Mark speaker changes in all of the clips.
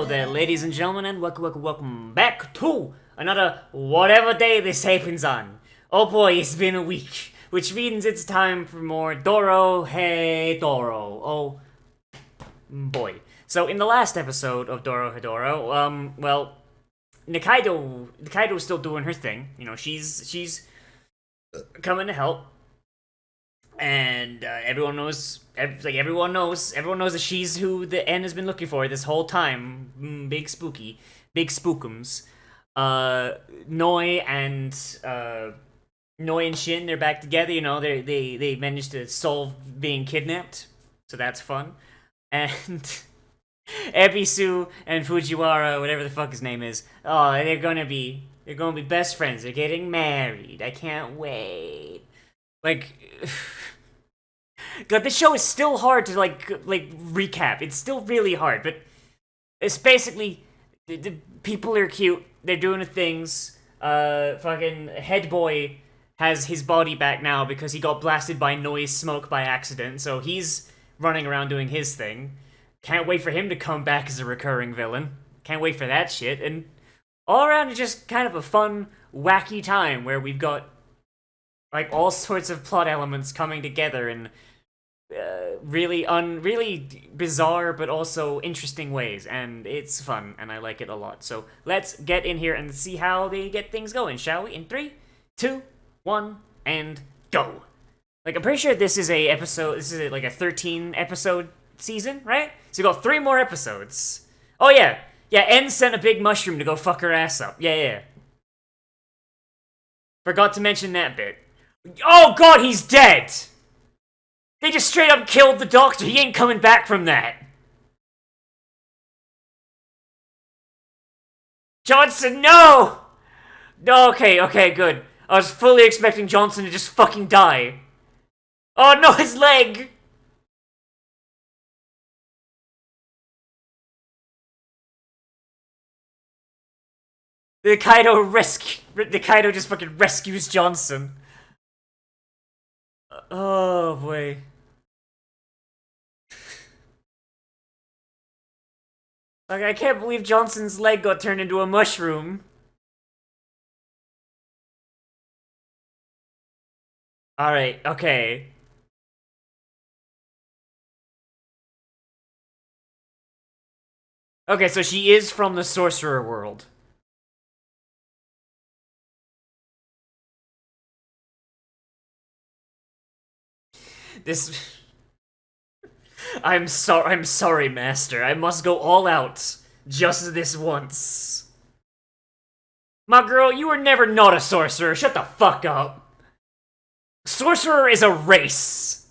Speaker 1: Hello there, ladies and gentlemen, and welcome back to another whatever day this happens on. Oh boy, it's been a week, which means it's time for more Dorohedoro. Oh boy. So in the last episode of Dorohedoro, Nikaido's still doing her thing. You know, she's coming to help. And everyone knows that she's who the N has been looking for this whole time. Big spookums. Noi and Shin, they're back together. You know, they managed to solve being kidnapped, so that's fun. And Ebisu and Fujiwara, whatever the fuck his name is, they're gonna be best friends. They're getting married. I can't wait. Like. God, this show is still hard to like recap. It's still really hard, but it's basically the people are cute. They're doing the things. Fucking head boy has his body back now because he got blasted by noise smoke by accident. So he's running around doing his thing. Can't wait for him to come back as a recurring villain. Can't wait for that shit. And all around, it's just kind of a fun, wacky time where we've got like all sorts of plot elements coming together and. Really bizarre but also interesting ways, and it's fun, and I like it a lot. So let's get in here and see how they get things going, shall we? In 3, 2, 1, and go! Like, I'm pretty sure this is like a 13 episode season, right? So we got 3 more episodes. Oh yeah, N sent a big mushroom to go fuck her ass up. Yeah. Forgot to mention that bit. Oh god, he's dead! They just straight up killed the doctor. He ain't coming back from that. Johnson, no! No, okay, good. I was fully expecting Johnson to just fucking die. Oh no, his leg! The Kaido just fucking rescues Johnson. Oh boy. Like, I can't believe Johnson's leg got turned into a mushroom. Alright, okay. Okay, so she is from the Sorcerer world. I'm sorry, Master. I must go all out. Just this once. My girl, you were never not a sorcerer. Shut the fuck up. Sorcerer is a race.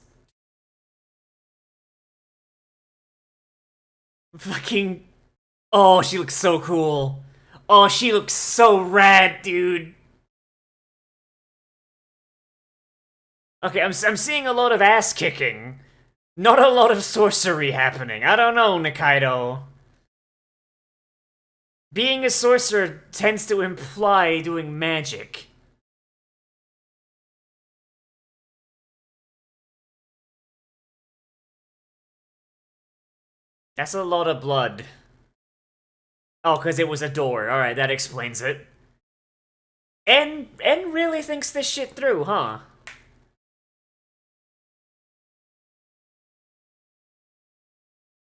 Speaker 1: Fucking... Oh, she looks so cool. Oh, she looks so rad, dude. Okay, I'm seeing a lot of ass kicking. Not a lot of sorcery happening. I don't know, Nikaido. Being a sorcerer tends to imply doing magic. That's a lot of blood. Oh, because it was a door. Alright, that explains it. N really thinks this shit through, huh?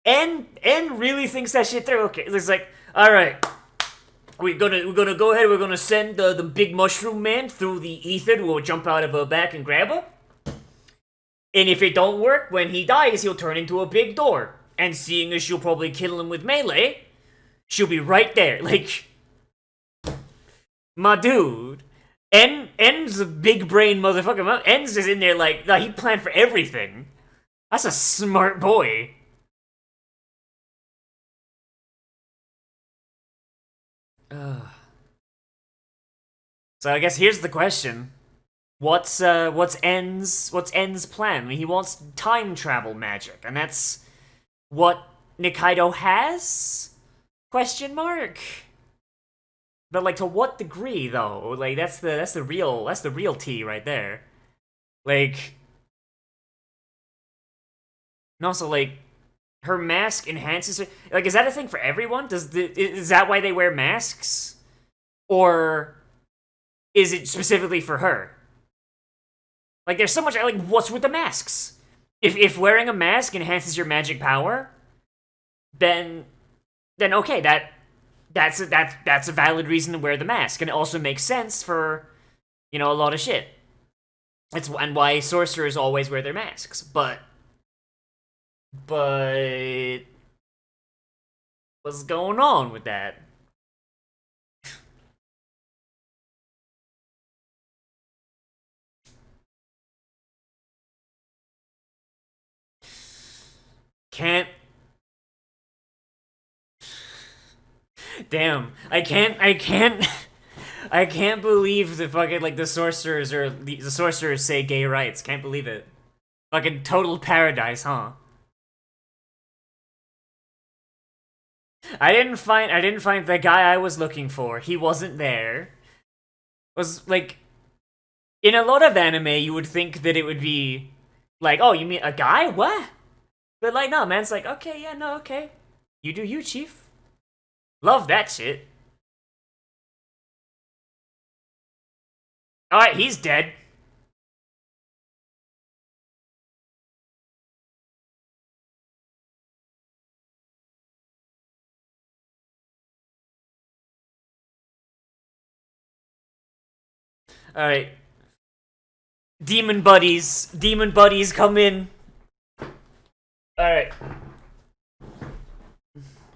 Speaker 1: N really thinks that shit through. Okay, it's like, all right, we're gonna go ahead. We're gonna send the big mushroom man through the ether. We'll jump out of her back and grab her. And if it don't work, when he dies, he'll turn into a big door. And seeing as she'll probably kill him with melee, she'll be right there. Like, my dude, N's a big brain motherfucker. N's is in there like, he planned for everything. That's a smart boy. So I guess here's the question. What's N's plan? I mean, he wants time travel magic, and that's what Nikaido has? Question mark. But like, to what degree though? Like, that's the real tea right there. Like, and also like, her mask enhances her. Like, is that a thing for everyone? Is that why they wear masks, or is it specifically for her? Like, there's so much. Like, what's with the masks? If wearing a mask enhances your magic power, then okay, that's a valid reason to wear the mask, and it also makes sense for a lot of shit. It's and why sorcerers always wear their masks, but what's going on with that? Can't. Damn, I can't believe the fucking like the sorcerers say gay rights. Can't believe it. Fucking total paradise, huh? I didn't find the guy I was looking for. He wasn't there. Was like in a lot of anime you would think that it would be like, oh, you mean a guy? What? But like no, man, it's like, okay, yeah, no, okay. You do you, chief. Love that shit. Alright, he's dead. Alright. Demon buddies come in. Alright.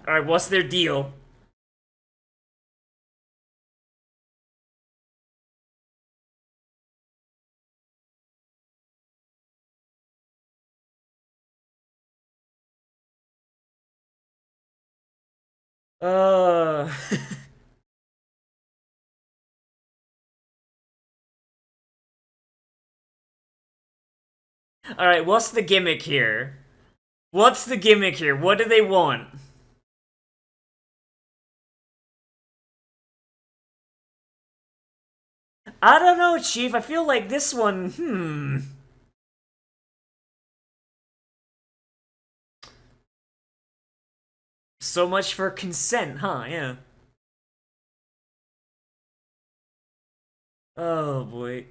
Speaker 1: Alright, what's their deal? Uh Alright, what's the gimmick here? What's the gimmick here? What do they want? I don't know, Chief. I feel like this one, So much for consent, huh? Yeah. Oh boy.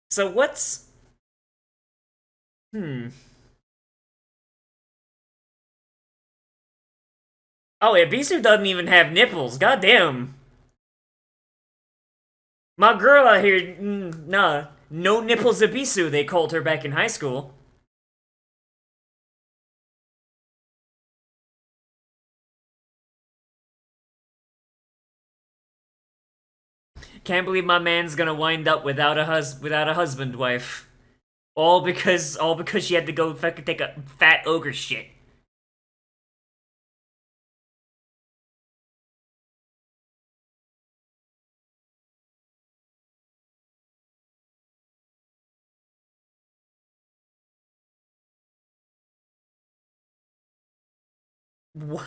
Speaker 1: So what's hmm. Oh, Ibisu doesn't even have nipples. Goddamn. My girl out here, nah. No nipples Ibisu, they called her back in high school. Can't believe my man's gonna wind up without a husband wife. All because she had to go fucking take a fat ogre shit. What?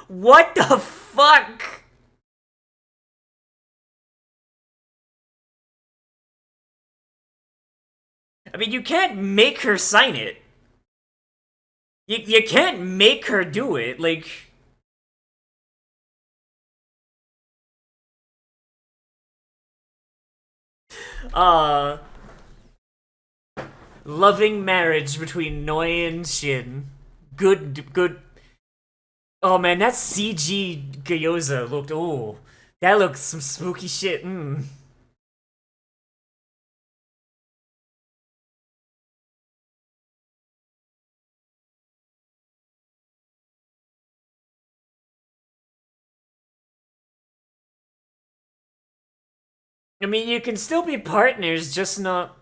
Speaker 1: What the fuck? I mean, you can't make her sign it. You can't make her do it. Like, uh, loving marriage between Noi and Shin. Good. Oh man, that CG Gyoza looked. Oh, that looks some spooky shit. I mean, you can still be partners, just not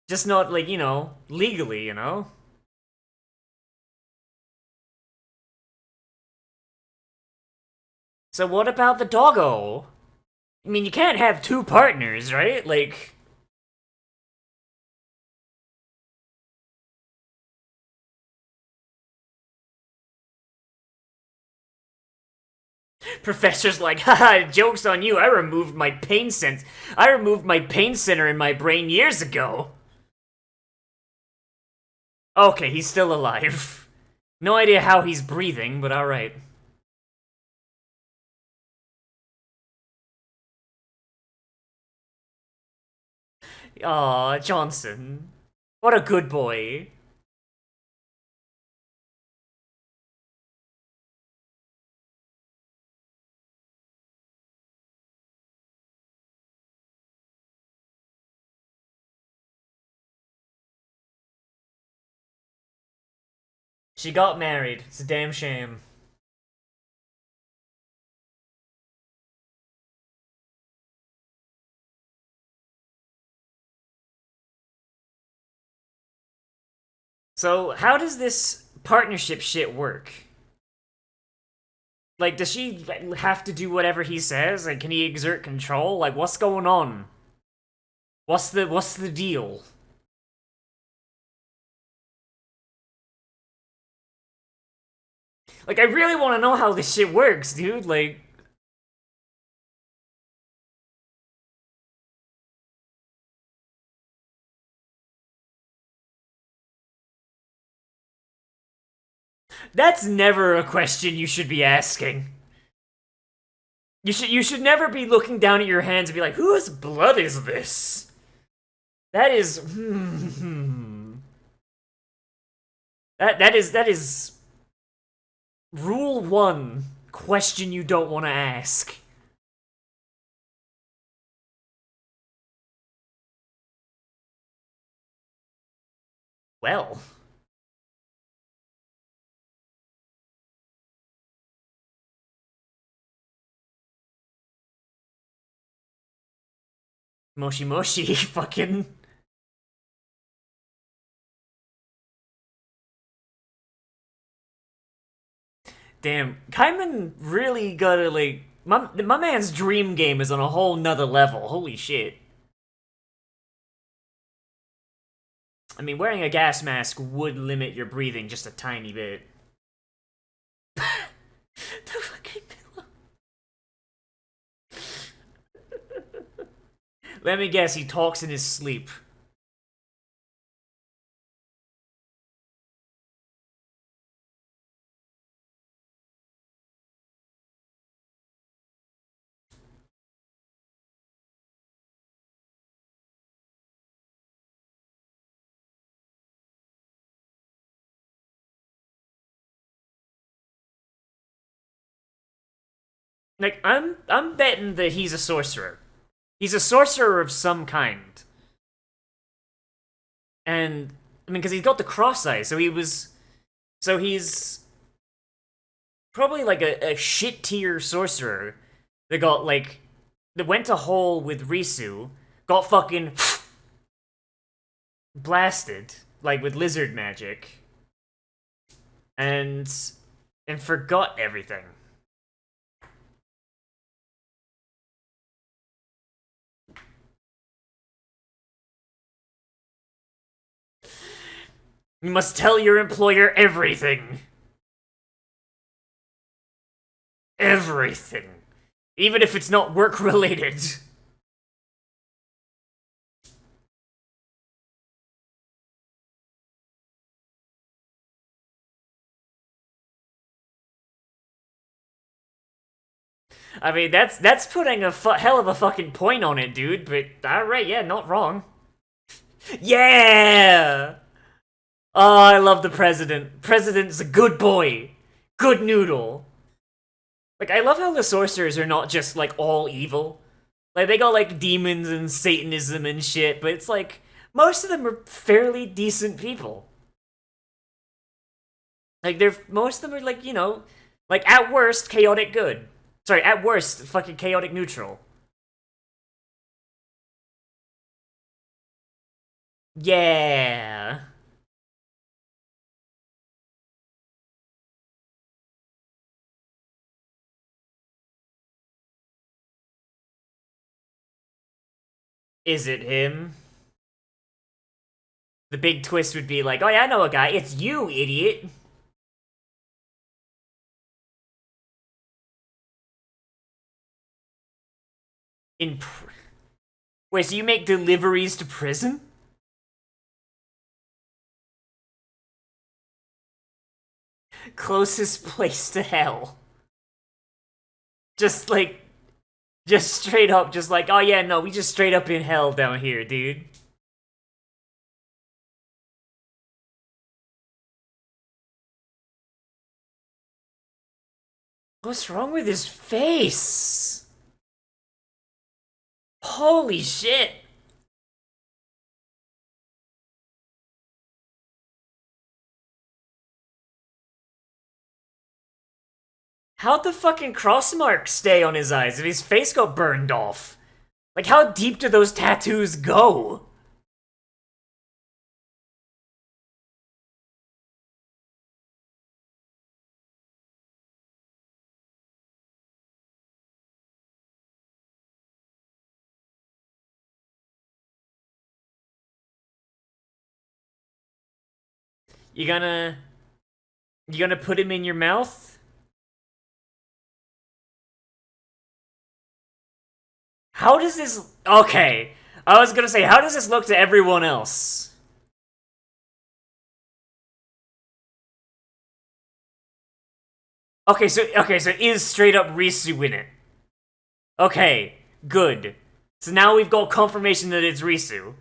Speaker 1: like legally. So what about the doggo? I mean, you can't have two partners, right? Like, Professor's like, haha, joke's on you. I removed my I removed my pain center in my brain years ago. Okay, he's still alive. No idea how he's breathing, but alright. Aw, Johnson. What a good boy. She got married. It's a damn shame. So, how does this partnership shit work? Like, does she have to do whatever he says? Like, can he exert control? Like, what's going on? What's the deal? Like, I really want to know how this shit works, dude. Like, that's never a question you should be asking. You should never be looking down at your hands and be like, whose blood is this? That is that is rule 1. Question you don't want to ask. Well, Moshi Moshi fucking damn. Kaiman really gotta like my man's dream game is on a whole nother level. Holy shit. I mean, wearing a gas mask would limit your breathing just a tiny bit. The fucking pillow. Let me guess, he talks in his sleep. Like, I'm betting that he's a sorcerer. He's a sorcerer of some kind. And I mean, because he's got the cross eyes, so he's probably like a shit tier sorcerer that got like that went to hole with Risu, got fucking blasted like with lizard magic, and forgot everything. You must tell your employer everything. Everything. Even if it's not work related. I mean, that's putting a hell of a fucking point on it, dude, but alright, yeah, not wrong. Yeah! Oh, I love the president. President's a good boy. Good noodle. Like, I love how the sorcerers are not just, like, all evil. Like, they got, like, demons and Satanism and shit, but it's like, most of them are fairly decent people. Like, most of them are, like, you know, like, at worst, chaotic good. Sorry, at worst, fucking chaotic neutral. Yeah. Is it him? The big twist would be like, oh yeah, I know a guy. It's you, idiot. Wait, so you make deliveries to prison? Closest place to hell. Just like, just straight up, just like, oh yeah, no, we just straight up in hell down here, dude. What's wrong with his face? Holy shit. How'd the fucking cross marks stay on his eyes if his face got burned off? Like, how deep do those tattoos go? You gonna... You gonna put him in your mouth? How does this... Okay. I was gonna say, how does this look to everyone else? Okay, so is straight up Risu in it? Okay, good. So now we've got confirmation that it's Risu.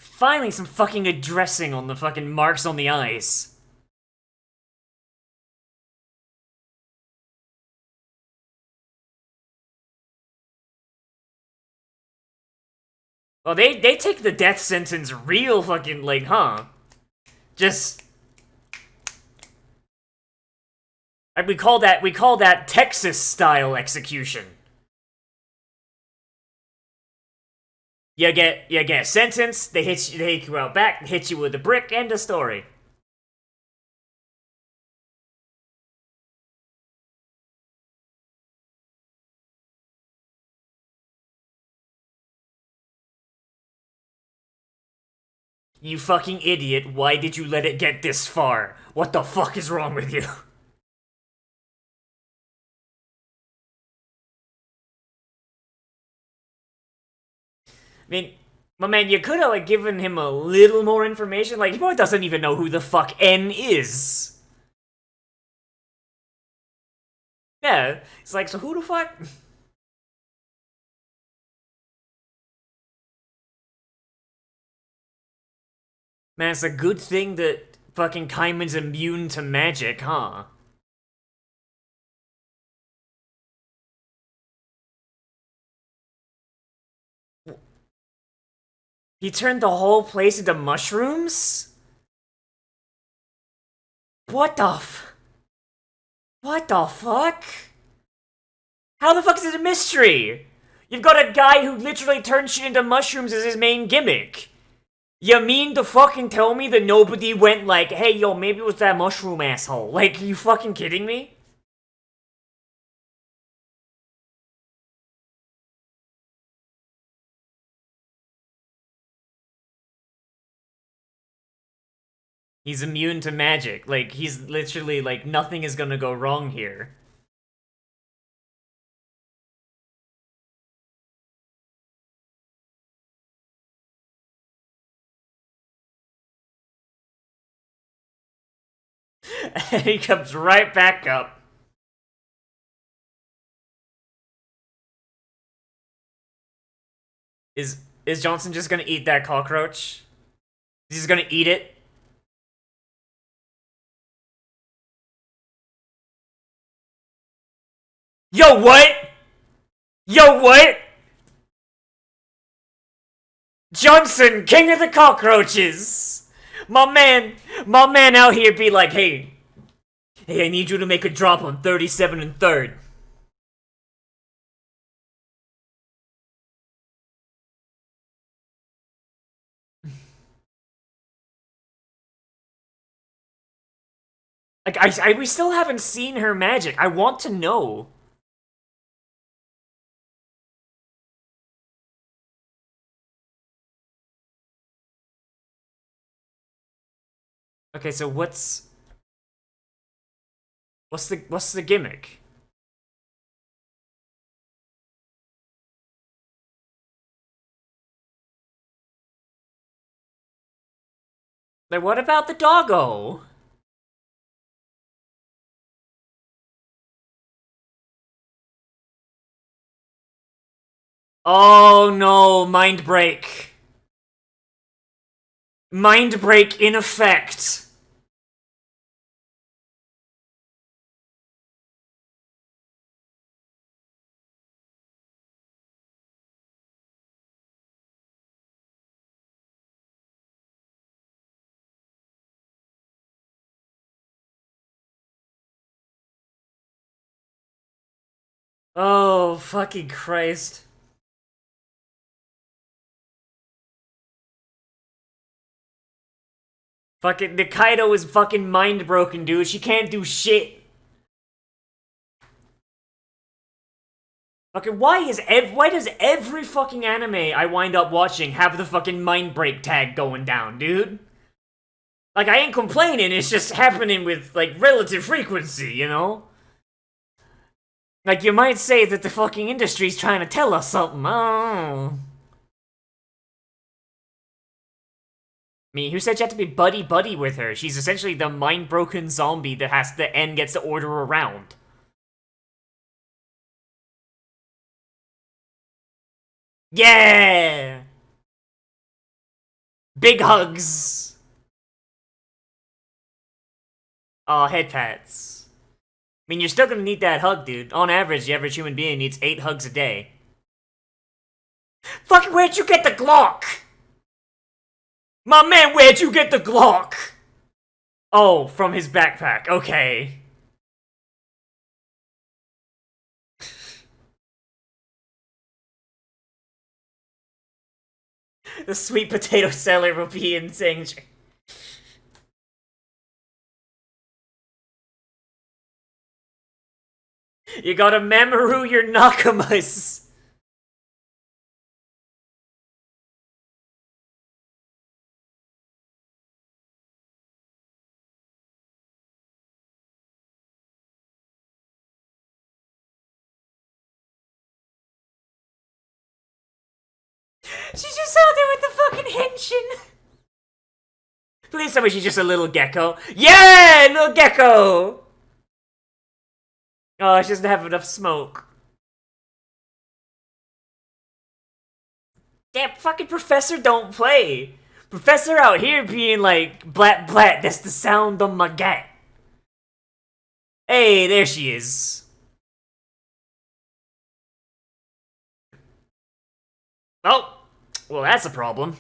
Speaker 1: Finally, some fucking addressing on the fucking marks on the eyes. Well, they take the death sentence real fucking, like, huh? Just... we call that Texas-style execution. You get sentenced, they hit you out back, hit you with a brick, end of story. You fucking idiot, why did you let it get this far? What the fuck is wrong with you? I mean, my man, you could have, like, given him a little more information. Like, he probably doesn't even know who the fuck N is. Yeah, it's like, so who the fuck? Man, it's a good thing that fucking Kaiman's immune to magic, huh? He turned the whole place into mushrooms? What the What the fuck? How the fuck is it a mystery? You've got a guy who literally turns shit into mushrooms as his main gimmick. You mean to fucking tell me that nobody went like, hey yo, maybe it was that mushroom asshole? Like, you fucking kidding me? He's immune to magic. Like, he's literally like, nothing is gonna go wrong here. And he comes right back up. Is Johnson just gonna eat that cockroach? He's just gonna eat it? Yo, what? Yo, what? Johnson, king of the cockroaches! My man out here be like, hey, I need you to make a drop on 37 and 3rd. Like, we still haven't seen her magic. I want to know. Okay, so what's the gimmick? Like, what about the doggo? Oh no, mind break. Mind break in effect. Oh, fucking Christ. Fucking Nikaido is fucking mind broken, dude. She can't do shit. Fucking why does every fucking anime I wind up watching have the fucking mind break tag going down, dude? Like, I ain't complaining, it's just happening with, like, relative frequency, you know? Like, you might say that the fucking industry's trying to tell us something. Oh. I mean, who said you have to be buddy-buddy with her? She's essentially the mind-broken zombie that the end gets to order around. Yeah! Big hugs! Aw, head pats. I mean, you're still gonna need that hug, dude. On average, the average human being needs 8 hugs a day. Fucking, where'd you get the Glock? My man, where'd you get the Glock? Oh, from his backpack. Okay. The sweet potato seller will be insane. You gotta Mamoru your Nakamas. She's just out there with the fucking henshin. Please tell me she's just a little gecko. Yeah, little gecko. Oh, she doesn't have enough smoke. Damn, fucking Professor don't play. Professor out here being like, blat blat, that's the sound of my gat. Hey, there she is. Oh, well, that's a problem.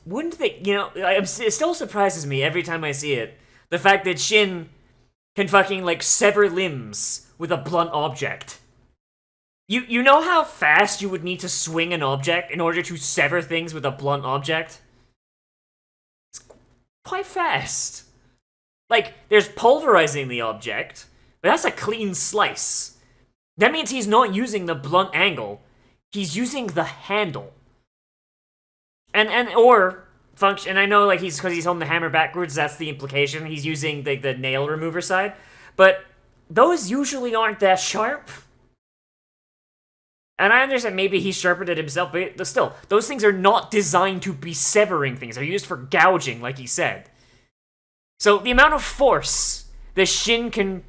Speaker 1: Wouldn't they, it still surprises me every time I see it. The fact that Shin can fucking, like, sever limbs with a blunt object. You know how fast you would need to swing an object in order to sever things with a blunt object? It's quite fast. Like, there's pulverizing the object, but that's a clean slice. That means he's not using the blunt angle. He's using the handle. Or function. And I know, like, because he's holding the hammer backwards. That's the implication. He's using the nail remover side, but those usually aren't that sharp. And I understand maybe he sharpened it himself, but still, those things are not designed to be severing things. They're used for gouging, like he said. So the amount of force the Shin can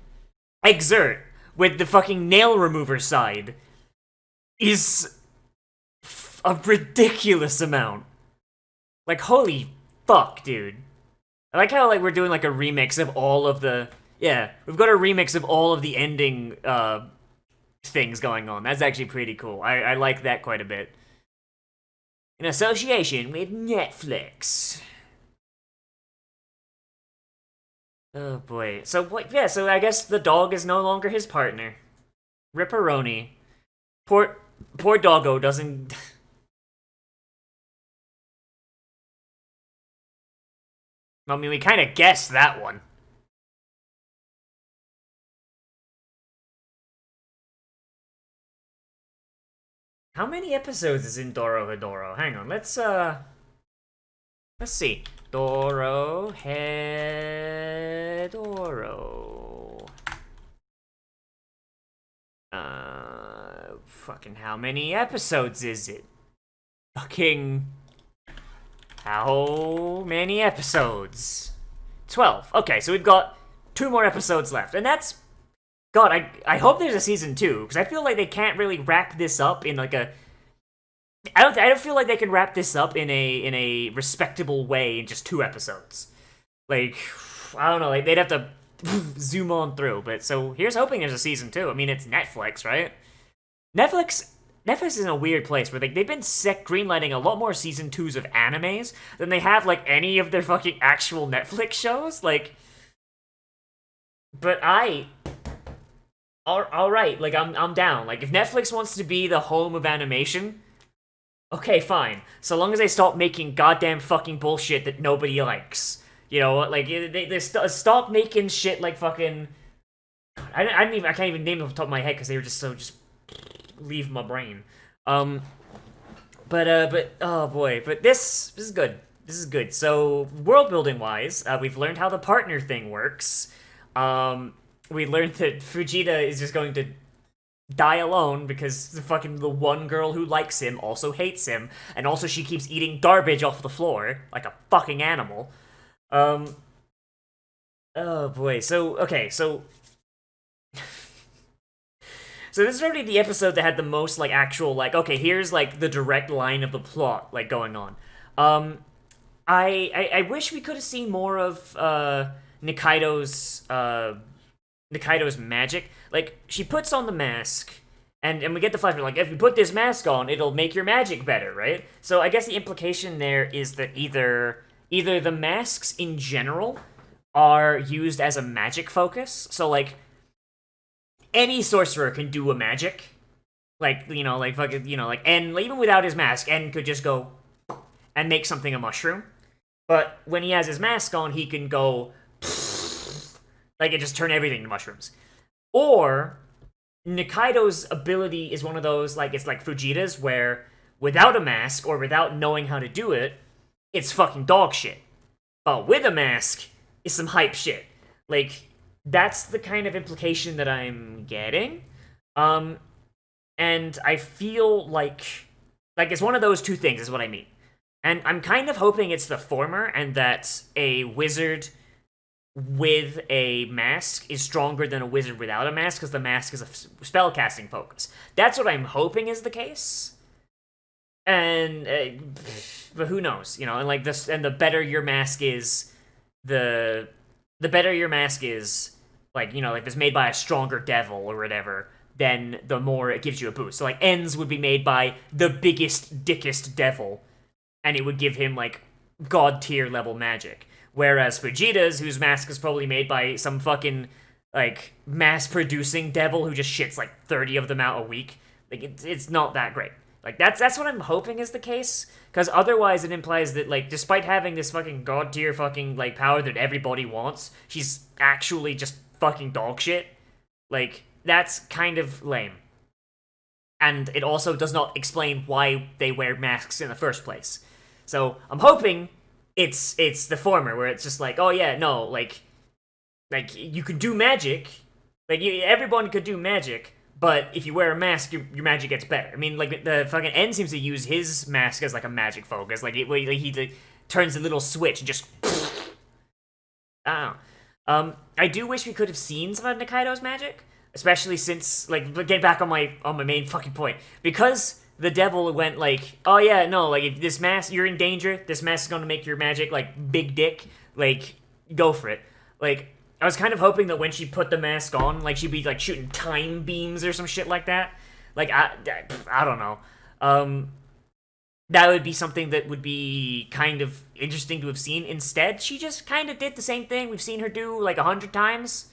Speaker 1: exert with the fucking nail remover side is a ridiculous amount. Like, holy fuck, dude. I like how, like, we're doing, like, a remix of all of the... Yeah, we've got a remix of all of the ending, things going on. That's actually pretty cool. I like that quite a bit. In association with Netflix. Oh, boy. So, what? Yeah, so I guess the dog is no longer his partner. Ripperoni. Poor doggo doesn't. I mean, we kind of guessed that one. How many episodes is in Dorohedoro? Hang on, let's see. Dorohedoro. Fucking how many episodes is it? Fucking how many episodes? 12. Okay, so we've got 2 more episodes left, and that's God. I hope there's a season 2 because I feel like they can't really wrap this up in like a. I don't feel like they can wrap this up in a respectable way in just 2 episodes. Like I don't know, like they'd have to zoom on through. But so here's hoping there's a season 2. I mean, it's Netflix, right? Netflix is in a weird place where they've been sick greenlighting a lot more season 2s of animes than they have like any of their fucking actual Netflix shows. Like, but all right, like I'm down. Like if Netflix wants to be the home of animation, okay, fine. So long as they stop making goddamn fucking bullshit that nobody likes. You know, like they stop making shit like fucking. I can't even name them off the top of my head because they were just leave my brain. But oh boy, but this is good. This is good. So world building wise, we've learned how the partner thing works. We learned that Fujita is just going to die alone because the one girl who likes him also hates him, and also she keeps eating garbage off the floor like a fucking animal. Oh boy. So okay, so this is already the episode that had the most like actual like okay, here's like the direct line of the plot like going on. I wish we could have seen more of Nikaido's magic. Like she puts on the mask and we get the flashback like if you put this mask on, it'll make your magic better, right? So I guess the implication there is that either the masks in general are used as a magic focus. So like any sorcerer can do a magic. Like, you know, like fucking, you know, like and even without his mask, En could just go and make something a mushroom. But when he has his mask on, he can go like it just turn everything to mushrooms. Or Nikaido's ability is one of those like it's like Fujita's where without a mask or without knowing how to do it, it's fucking dog shit. But with a mask, it's some hype shit. Like that's the kind of implication that I'm getting. And I feel like it's one of those 2 things is what I mean. And I'm kind of hoping it's the former and that a wizard with a mask is stronger than a wizard without a mask because the mask is a spellcasting focus. That's what I'm hoping is the case. And but who knows, you know? And like this, and the better your mask is, the better your mask is. Like, you know, like if it's made by a stronger devil or whatever, then the more it gives you a boost. So like En's would be made by the biggest, dickest devil, and it would give him like god tier level magic. Whereas Fujita's, whose mask is probably made by some fucking like mass producing devil who just shits like 30 of them out a week, like it's not that great. Like that's what I'm hoping is the case, because otherwise it implies that like despite having this fucking god tier fucking like power that everybody wants, she's actually just fucking dog shit. Like that's kind of lame. And it also does not explain why they wear masks in the first place. So I'm hoping it's the former, where it's just like, oh yeah, no, like you could do magic, like everyone could do magic, but if you wear a mask, your magic gets better. I mean, like the fucking N seems to use his mask as like a magic focus, like he turns a little switch and just. I don't know. I do wish we could have seen some of Nikaido's magic, especially since like get back on my main fucking point, because the devil went like, oh yeah, no, like if this mask, you're in danger, this mask is gonna make your magic like big dick, like go for it. Like I was kind of hoping that when she put the mask on, like she'd be like shooting time beams or some shit like that. Like I don't know. That would be something that would be kind of interesting to have seen. Instead, she just kind of did the same thing we've seen her do like 100 times.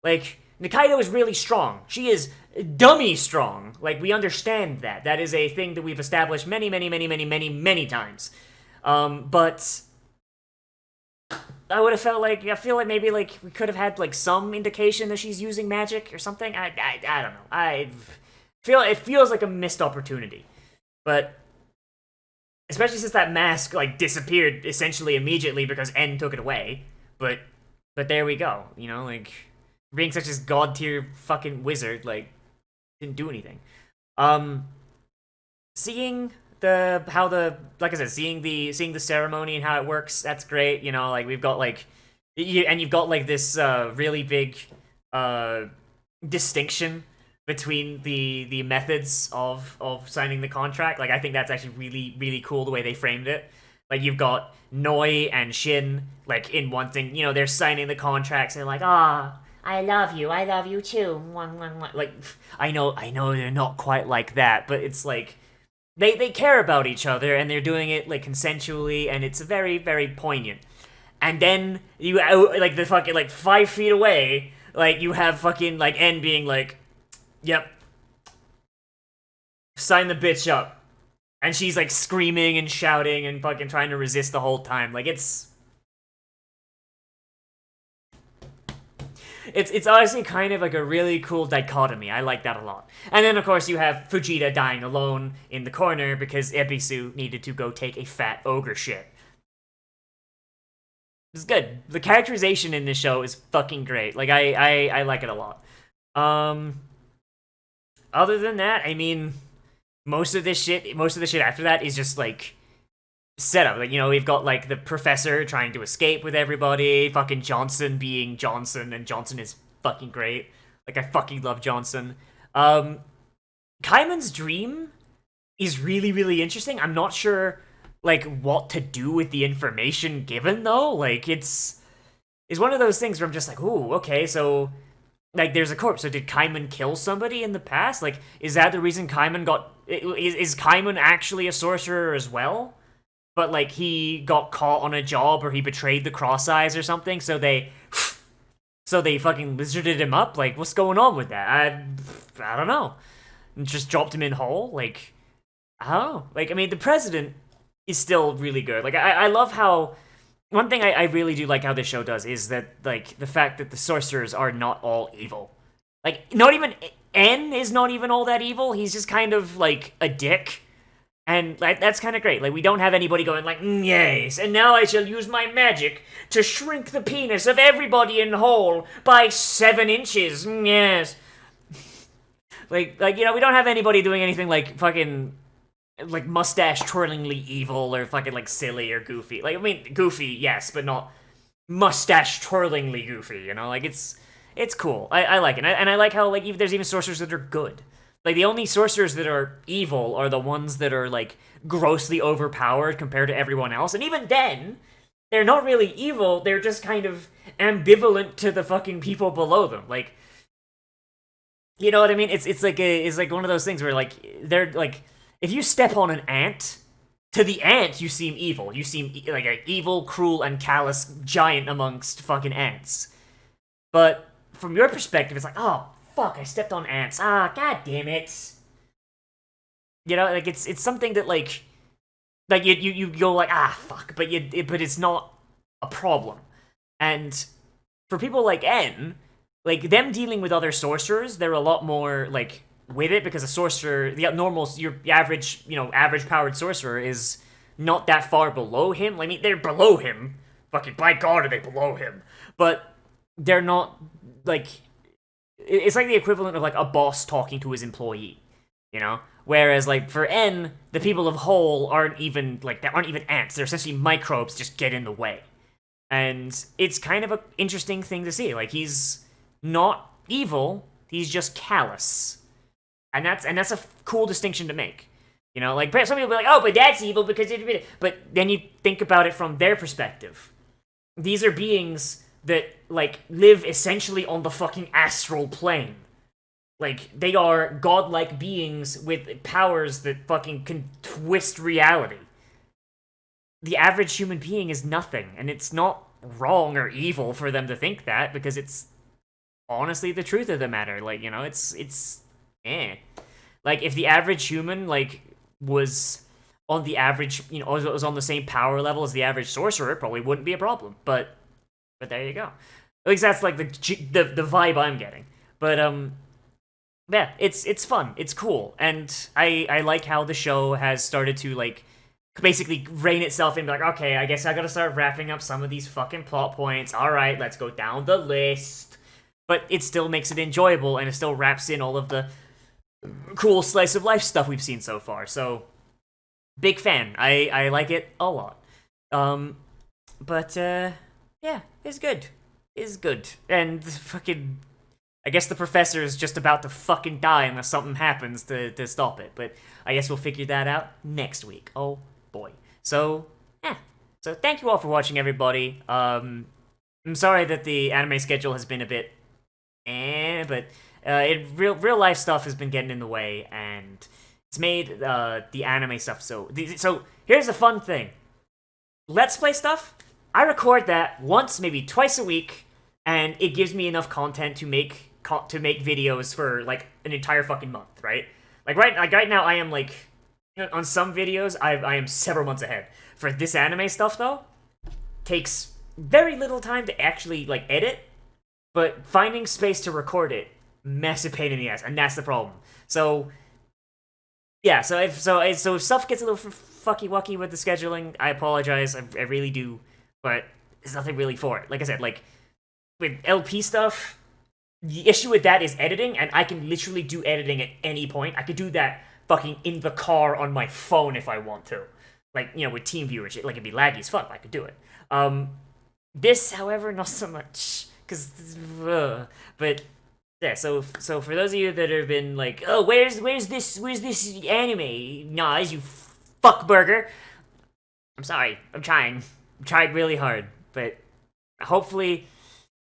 Speaker 1: Like Nikaido is really strong. She is dummy strong. Like, we understand that. That is a thing that we've established many, many, many, many, many, many times. But I would have felt like, I feel like maybe, like, we could have had, like, some indication that she's using magic or something. I don't know. It feels like a missed opportunity. But especially since that mask, like, disappeared essentially immediately because N took it away. But there we go, you know, like, being such a god-tier fucking wizard, like, didn't do anything. Seeing like I said, seeing the ceremony and how it works, that's great, you know, like, we've got, like, you've got, like, this, really big, distinction between the methods of signing the contract. Like, I think that's actually really, really cool the way they framed it. Like, you've got Noi and Shin, like, in one thing, you know, they're signing the contracts, and they're like, I love you too. Like, I know they're not quite like that, but it's like, they care about each other, and they're doing it, like, consensually, and it's very, very poignant. And then, you, like, the fucking, like, 5 feet away, like, you have fucking, like, N being like, yep, sign the bitch up. And she's, like, screaming and shouting and fucking trying to resist the whole time. Like, it's honestly kind of like a really cool dichotomy. I like that a lot. And then, of course, you have Fujita dying alone in the corner because Ebisu needed to go take a fat ogre shit. It's good. The characterization in this show is fucking great. Like, I like it a lot. Other than that, I mean, most of the shit after that is just, like, setup. Like, you know, we've got, like, the professor trying to escape with everybody, fucking Johnson being Johnson, and Johnson is fucking great. Like, I fucking love Johnson. Kaiman's dream is really, really interesting. I'm not sure, like, what to do with the information given, though. Like, it's one of those things where I'm just like, ooh, okay, so, like, there's a corpse. So did Kaiman kill somebody in the past? Like, is that the reason Kaiman got... Is Kaiman actually a sorcerer as well? But, like, he got caught on a job, or he betrayed the Cross Eyes or something, so they fucking lizarded him up? Like, what's going on with that? I don't know. And just dropped him in whole? Like, I don't know. Like, I mean, the president is still really good. Like, I love how... One thing I really do like how this show does is that, like, the fact that the sorcerers are not all evil. Like, not even... N is not even all that evil. He's just kind of, like, a dick. And like, that's kind of great. Like, we don't have anybody going like, yes, and now I shall use my magic to shrink the penis of everybody in whole by 7 inches. Yes. like, you know, we don't have anybody doing anything like fucking, like, mustache twirlingly evil or fucking, like, silly or goofy. Like, I mean, goofy, yes, but not mustache twirlingly goofy, you know? Like, it's cool. I like it. And I like how, like, there's even sorcerers that are good. Like, the only sorcerers that are evil are the ones that are, like, grossly overpowered compared to everyone else. And even then, they're not really evil, they're just kind of ambivalent to the fucking people below them. Like, you know what I mean? It's like one of those things where, like, they're, like, if you step on an ant, to the ant, you seem evil. You seem like an evil, cruel, and callous giant amongst fucking ants. But from your perspective, it's like, oh, fuck, I stepped on ants. Ah, god damn it. You know, like, it's something that, like you go like, ah, fuck, but it's not a problem. And for people like N, like, them dealing with other sorcerers, they're a lot more, like, with it, because a sorcerer, your average, you know, average powered sorcerer is not that far below him. I mean, they're below him. Fucking, by God, are they below him. But they're not, like... It's like the equivalent of, like, a boss talking to his employee, you know? Whereas, like, for N, the people of Whole aren't even ants. They're essentially microbes just get in the way. And it's kind of an interesting thing to see. Like, he's not evil, he's just callous. And that's a cool distinction to make. You know, like, some people will be like, oh, but that's evil because it... But then you think about it from their perspective. These are beings that, like, live essentially on the fucking astral plane. Like, they are godlike beings with powers that fucking can twist reality. The average human being is nothing, and it's not wrong or evil for them to think that, because it's honestly the truth of the matter. Like, you know, it's eh. Like, if the average human, like, was on the average, you know, was on the same power level as the average sorcerer, it probably wouldn't be a problem. But there you go. At least that's like the vibe I'm getting. But yeah, it's fun. It's cool, and I like how the show has started to like basically rein itself in. Like, okay, I guess I gotta start wrapping up some of these fucking plot points. All right, let's go down the list. But it still makes it enjoyable, and it still wraps in all of the cool slice of life stuff we've seen so far. So big fan. I like it a lot. But yeah, it's good. It's good. And fucking, I guess the professor is just about to fucking die unless something happens to stop it. But I guess we'll figure that out next week. Oh boy. So yeah. So thank you all for watching, everybody. I'm sorry that the anime schedule has been a bit but real life stuff has been getting in the way, and it's made the anime stuff so here's the fun thing. Let's Play stuff, I record that once, maybe twice a week, and it gives me enough content to make videos for like an entire fucking month, right? Like right now I am like, you know, on some videos I am several months ahead. For this anime stuff though, takes very little time to actually like edit, but finding space to record it, massive pain in the ass, and that's the problem. So yeah, so if stuff gets a little fucky wucky with the scheduling, I apologize. I really do, but there's nothing really for it. Like I said, like with LP stuff, the issue with that is editing, and I can literally do editing at any point. I could do that fucking in the car on my phone if I want to. Like, you know, with team viewers, like it'd be laggy as fuck. I could do it. This, however, not so much, but yeah. So for those of you that have been like, oh, where's this anime, Nozz, you fuckburger? I'm sorry. I'm trying really hard, but hopefully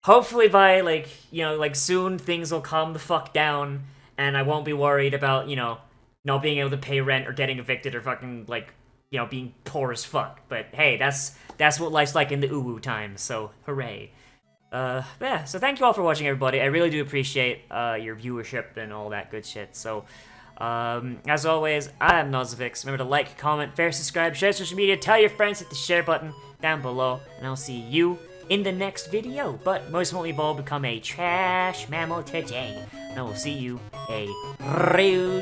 Speaker 1: by like, you know, like soon things will calm the fuck down, and I won't be worried about, you know, not being able to pay rent or getting evicted or fucking like, you know, being poor as fuck. But hey, that's what life's like in the uwu times. So hooray. Yeah, so thank you all for watching, everybody. I really do appreciate your viewership and all that good shit. So as always, I am Nozz. Remember to like, comment, fair, subscribe, share social media, tell your friends, hit the share button down below, and I'll see you in the next video. But most importantly of all, become a trash mammal today, and I will see you a real